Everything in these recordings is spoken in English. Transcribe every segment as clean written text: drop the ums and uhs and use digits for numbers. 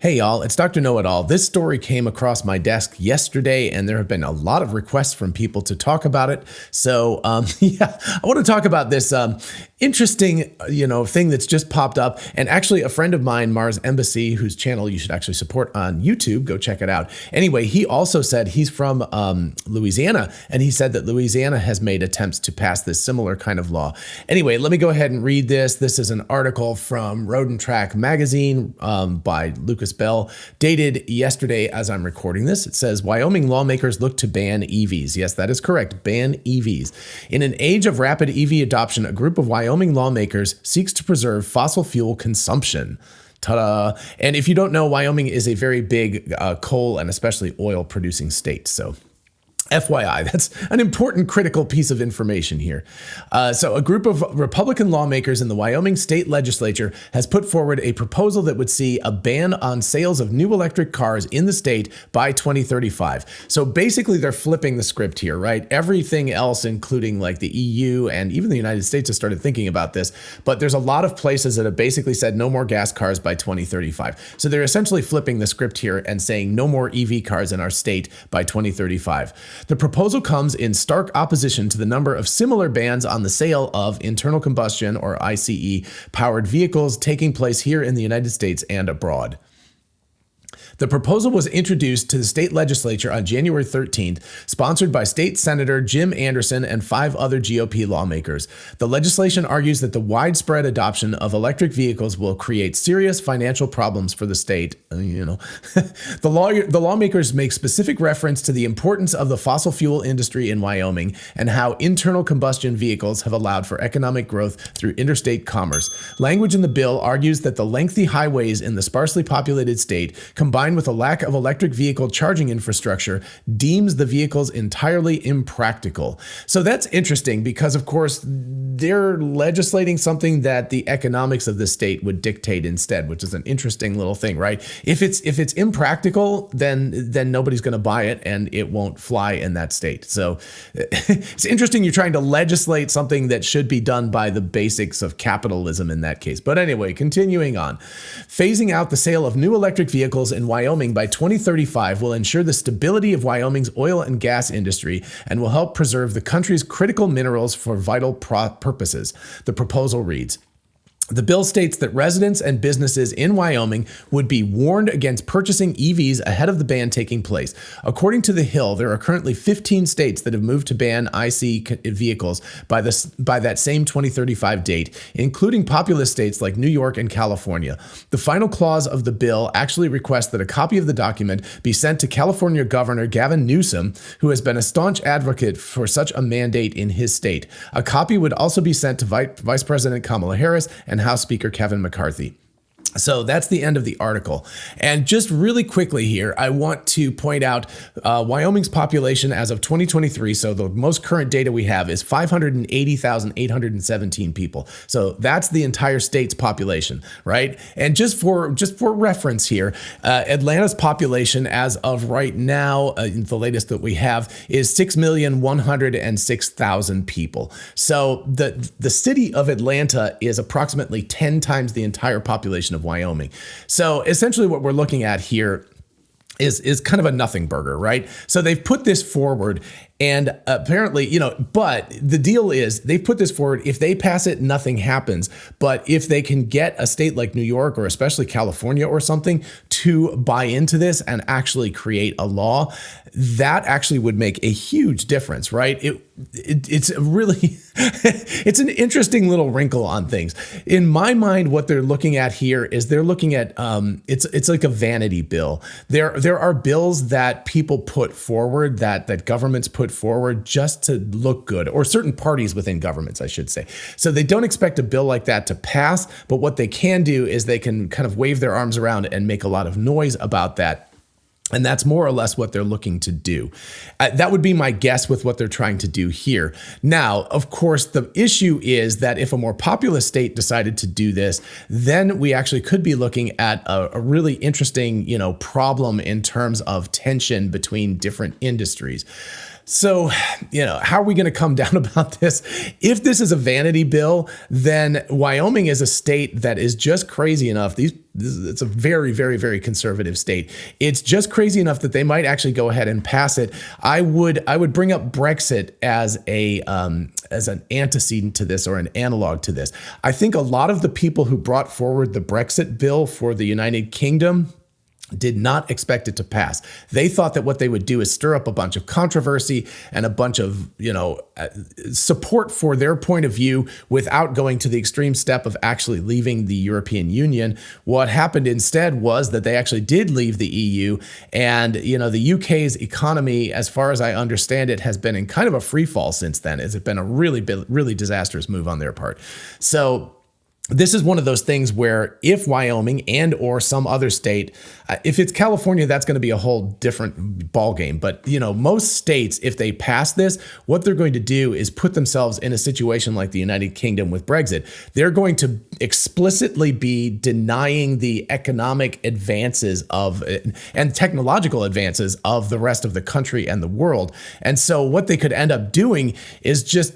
Hey y'all, it's Dr. Know-It-All. This story came across my desk yesterday and there have been a lot of requests from people to talk about it. So I want to talk about this interesting, thing that's just popped up. And actually a friend of mine, Mars Embassy, whose channel you should actually support on YouTube, go check it out. Anyway, he also said he's from Louisiana, and he said that Louisiana has made attempts to pass this similar kind of law. Anyway, let me go ahead and read this. This is an article from Road and Track magazine by Lucas Bell, dated yesterday as I'm recording this. It says, Wyoming lawmakers look to ban EVs. Yes, that is correct. Ban EVs. In an age of rapid EV adoption, a group of Wyoming lawmakers seeks to preserve fossil fuel consumption. Ta-da. And if you don't know, Wyoming is a very big coal and especially oil producing state. So FYI, that's an important critical piece of information here. So a group of Republican lawmakers in the Wyoming state legislature has put forward a proposal that would see a ban on sales of new electric cars in the state by 2035. So basically they're flipping the script here, right? Everything else, including like the EU and even the United States, has started thinking about this, but there's a lot of places that have basically said no more gas cars by 2035. So they're essentially flipping the script here and saying no more EV cars in our state by 2035. The proposal comes in stark opposition to the number of similar bans on the sale of internal combustion or ICE powered vehicles taking place here in the United States and abroad. The proposal was introduced to the state legislature on January 13th, sponsored by State Senator Jim Anderson and 5 other GOP lawmakers. The legislation argues that the widespread adoption of electric vehicles will create serious financial problems for the state. The lawmakers make specific reference to the importance of the fossil fuel industry in Wyoming and how internal combustion vehicles have allowed for economic growth through interstate commerce. Language in the bill argues that the lengthy highways in the sparsely populated state, combined with a lack of electric vehicle charging infrastructure, deems the vehicles entirely impractical. So that's interesting because, of course, they're legislating something that the economics of the state would dictate instead, which is an interesting little thing, right? If it's impractical, then nobody's going to buy it and it won't fly in that state. So it's interesting you're trying to legislate something that should be done by the basics of capitalism in that case. But anyway, continuing on. Phasing out the sale of new electric vehicles in Wyoming by 2035 will ensure the stability of Wyoming's oil and gas industry and will help preserve the country's critical minerals for vital purposes. The proposal reads, the bill states that residents and businesses in Wyoming would be warned against purchasing EVs ahead of the ban taking place. According to The Hill, there are currently 15 states that have moved to ban IC vehicles by that same 2035 date, including populous states like New York and California. The final clause of the bill actually requests that a copy of the document be sent to California Governor Gavin Newsom, who has been a staunch advocate for such a mandate in his state. A copy would also be sent to Vice President Kamala Harris and House Speaker Kevin McCarthy. So that's the end of the article. And just really quickly here, I want to point out Wyoming's population as of 2023. So the most current data we have is 580,817 people. So that's the entire state's population, right? And just for reference here, Atlanta's population as of right now, the latest that we have, is 6,106,000 people. So the city of Atlanta is approximately 10 times the entire population of Wyoming. So essentially what we're looking at here is kind of a nothing burger, right? So they've put this forward and apparently, but the deal is they've put this forward. If they pass it, nothing happens. But if they can get a state like New York or especially California or something to buy into this and actually create a law, that actually would make a huge difference, right? It's really, it's an interesting little wrinkle on things. In my mind, what they're looking at here is they're looking at, it's like a vanity bill. There are bills that people put forward, that governments put forward just to look good, or certain parties within governments, I should say. So they don't expect a bill like that to pass, but what they can do is they can kind of wave their arms around and make a lot of noise about that. And that's more or less what they're looking to do. That would be my guess with what they're trying to do here. Now, of course, the issue is that if a more populous state decided to do this, then we actually could be looking at a really interesting, problem in terms of tension between different industries. So, how are we going to come down about this? If this is a vanity bill, then Wyoming is a state that is just crazy enough. It's a very, very, very conservative state. It's just crazy enough that they might actually go ahead and pass it. I would bring up Brexit as an antecedent to this, or an analog to this. I think a lot of the people who brought forward the Brexit bill for the United Kingdom did not expect it to pass. They thought that what they would do is stir up a bunch of controversy and a bunch of, support for their point of view without going to the extreme step of actually leaving the European Union. What happened instead was that they actually did leave the EU, and, the UK's economy, as far as I understand it, has been in kind of a free fall since then. It's been a really disastrous move on their part. So this is one of those things where if Wyoming and or some other state, if it's California, that's going to be a whole different ballgame. But, most states, if they pass this, what they're going to do is put themselves in a situation like the United Kingdom with Brexit. They're going to explicitly be denying the economic advances and technological advances of the rest of the country and the world. And so what they could end up doing is just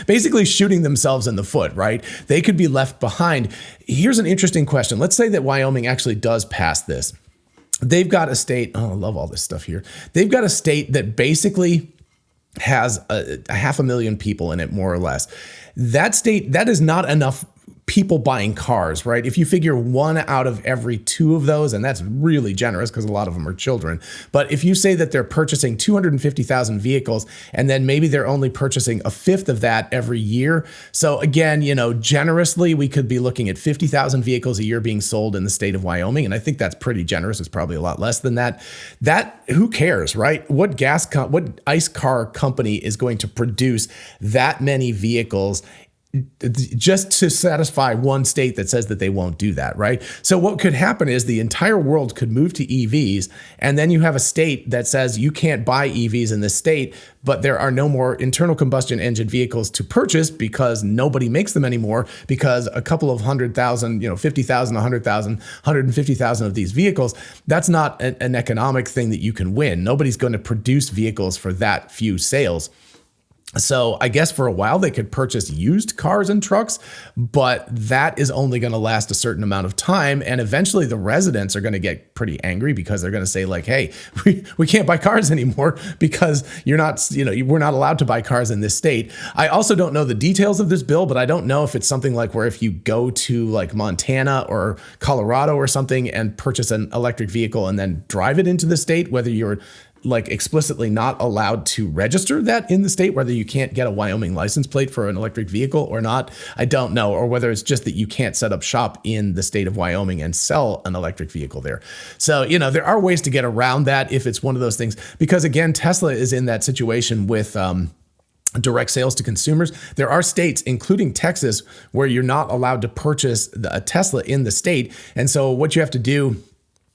basically shooting themselves in the foot, right? They could be left behind. Here's an interesting question. Let's say that Wyoming actually does pass this. They've got a state, I love all this stuff here. They've got a state that basically has a 500,000 people in it, more or less. That state, that is not enough people buying cars, right? If you figure 1 out of every 2 of those, and that's really generous because a lot of them are children. But if you say that they're purchasing 250,000 vehicles, and then maybe they're only purchasing a fifth of that every year. So again, generously, we could be looking at 50,000 vehicles a year being sold in the state of Wyoming. And I think that's pretty generous. It's probably a lot less than that. Who cares, right? What ICE car company is going to produce that many vehicles just to satisfy one state that says that they won't do that, right? So what could happen is the entire world could move to EVs, and then you have a state that says you can't buy EVs in this state, but there are no more internal combustion engine vehicles to purchase because nobody makes them anymore, because a couple of 100,000, 50,000, 100,000, 150,000 of these vehicles, that's not an economic thing that you can win. Nobody's going to produce vehicles for that few sales. So I guess for a while they could purchase used cars and trucks, but that is only going to last a certain amount of time. And eventually the residents are going to get pretty angry because they're going to say like, hey, we can't buy cars anymore because we're not allowed to buy cars in this state. I also don't know the details of this bill, but I don't know if it's something like where if you go to like Montana or Colorado or something and purchase an electric vehicle and then drive it into the state, whether you're like explicitly not allowed to register that in the state, whether you can't get a Wyoming license plate for an electric vehicle or not, I don't know. Or whether it's just that you can't set up shop in the state of Wyoming and sell an electric vehicle there. So, there are ways to get around that if it's one of those things, because again, Tesla is in that situation with, direct sales to consumers. There are states, including Texas, where you're not allowed to purchase a Tesla in the state. And so what you have to do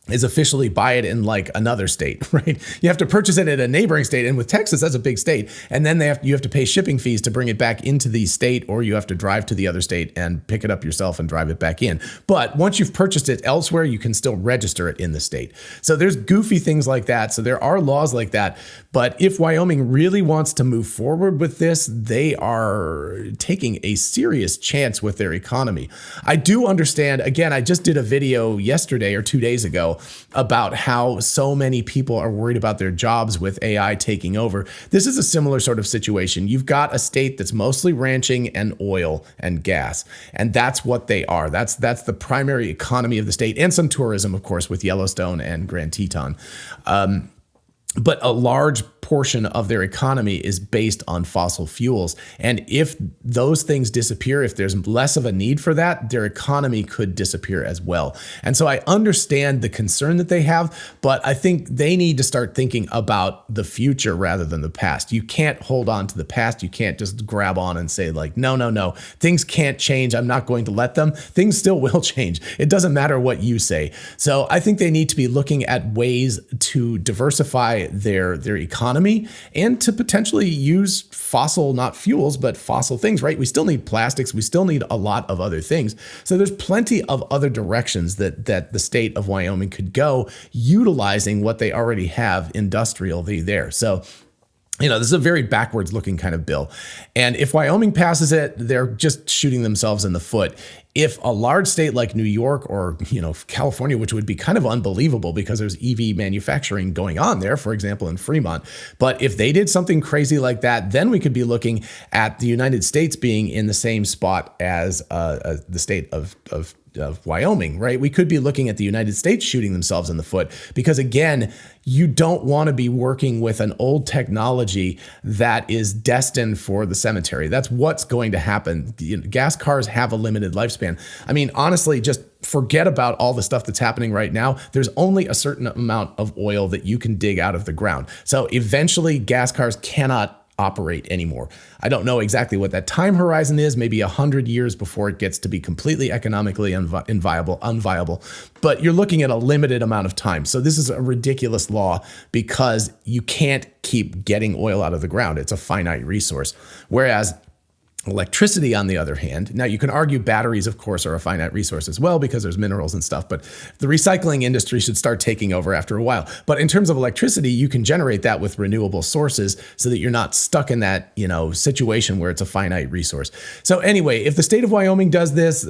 is officially buy it in like another state, right? You have to purchase it at a neighboring state. And with Texas, that's a big state. And then you have to pay shipping fees to bring it back into the state, or you have to drive to the other state and pick it up yourself and drive it back in. But once you've purchased it elsewhere, you can still register it in the state. So there's goofy things like that. So there are laws like that. But if Wyoming really wants to move forward with this, they are taking a serious chance with their economy. I do understand, again, I just did a video yesterday or 2 days ago about how so many people are worried about their jobs with AI taking over. This is a similar sort of situation. You've got a state that's mostly ranching and oil and gas, and that's what they are. That's the primary economy of the state, and some tourism, of course, with Yellowstone and Grand Teton. But a large portion of their economy is based on fossil fuels. And if those things disappear, if there's less of a need for that, their economy could disappear as well. And so I understand the concern that they have, but I think they need to start thinking about the future rather than the past. You can't hold on to the past. You can't just grab on and say like, no, things can't change. I'm not going to let them. Things still will change. It doesn't matter what you say. So I think they need to be looking at ways to diversify their economy and to potentially use fossil, not fuels, but fossil things, right? We still need plastics. We still need a lot of other things. So there's plenty of other directions that the state of Wyoming could go, utilizing what they already have industrially there. So This is a very backwards looking kind of bill. And if Wyoming passes it, they're just shooting themselves in the foot. If a large state like New York or, California, which would be kind of unbelievable because there's EV manufacturing going on there, for example, in Fremont. But if they did something crazy like that, then we could be looking at the United States being in the same spot as the state of Wyoming, right? We could be looking at the United States shooting themselves in the foot because, again, you don't want to be working with an old technology that is destined for the cemetery. That's what's going to happen. Gas cars have a limited lifespan. I mean, honestly, just forget about all the stuff that's happening right now. There's only a certain amount of oil that you can dig out of the ground. So eventually gas cars cannot operate anymore. I don't know exactly what that time horizon is, maybe 100 years before it gets to be completely economically unviable, but you're looking at a limited amount of time. So this is a ridiculous law because you can't keep getting oil out of the ground. It's a finite resource. Whereas electricity, on the other hand, now you can argue batteries, of course, are a finite resource as well because there's minerals and stuff, but the recycling industry should start taking over after a while. But in terms of electricity, you can generate that with renewable sources so that you're not stuck in that, situation where it's a finite resource. So anyway, if the state of Wyoming does this,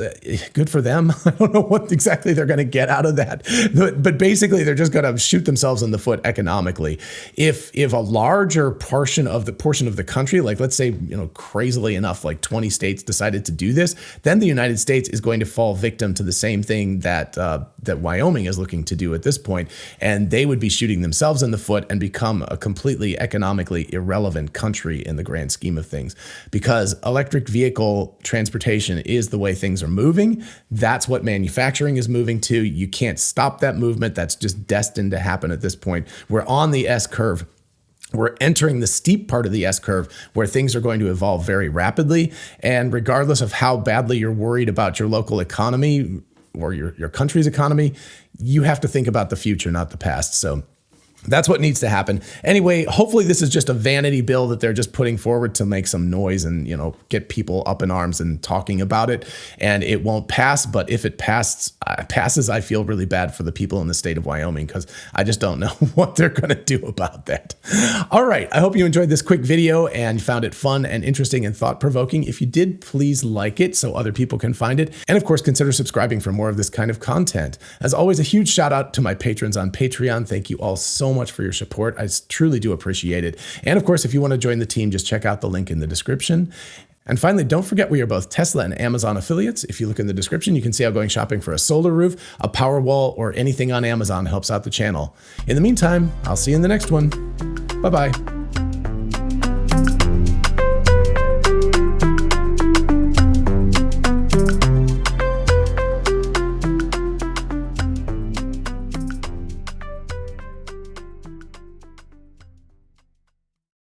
good for them. I don't know what exactly they're going to get out of that, but basically they're just going to shoot themselves in the foot economically. If a larger portion of the country, like let's say, crazily enough, like 20 states decided to do this, then the United States is going to fall victim to the same thing that Wyoming is looking to do at this point, and they would be shooting themselves in the foot and become a completely economically irrelevant country in the grand scheme of things. Because electric vehicle transportation is the way things are moving. That's what manufacturing is moving to. You can't stop that movement. That's just destined to happen at this point. We're on the S curve. We're entering the steep part of the S curve where things are going to evolve very rapidly. And regardless of how badly you're worried about your local economy or your country's economy, you have to think about the future, not the past. So that's what needs to happen. Anyway, hopefully this is just a vanity bill that they're just putting forward to make some noise and, get people up in arms and talking about it. And it won't pass. But if it passes, I feel really bad for the people in the state of Wyoming because I just don't know what they're going to do about that. All right. I hope you enjoyed this quick video and found it fun and interesting and thought-provoking. If you did, please like it so other people can find it. And of course, consider subscribing for more of this kind of content. As always, a huge shout out to my patrons on Patreon. Thank you all so much for your support. I truly do appreciate it. And of course, if you want to join the team, just check out the link in the description. And finally, don't forget we are both Tesla and Amazon affiliates. If you look in the description, you can see how going shopping for a solar roof, a Powerwall, or anything on Amazon helps out the channel. In the meantime, I'll see you in the next one. Bye-bye.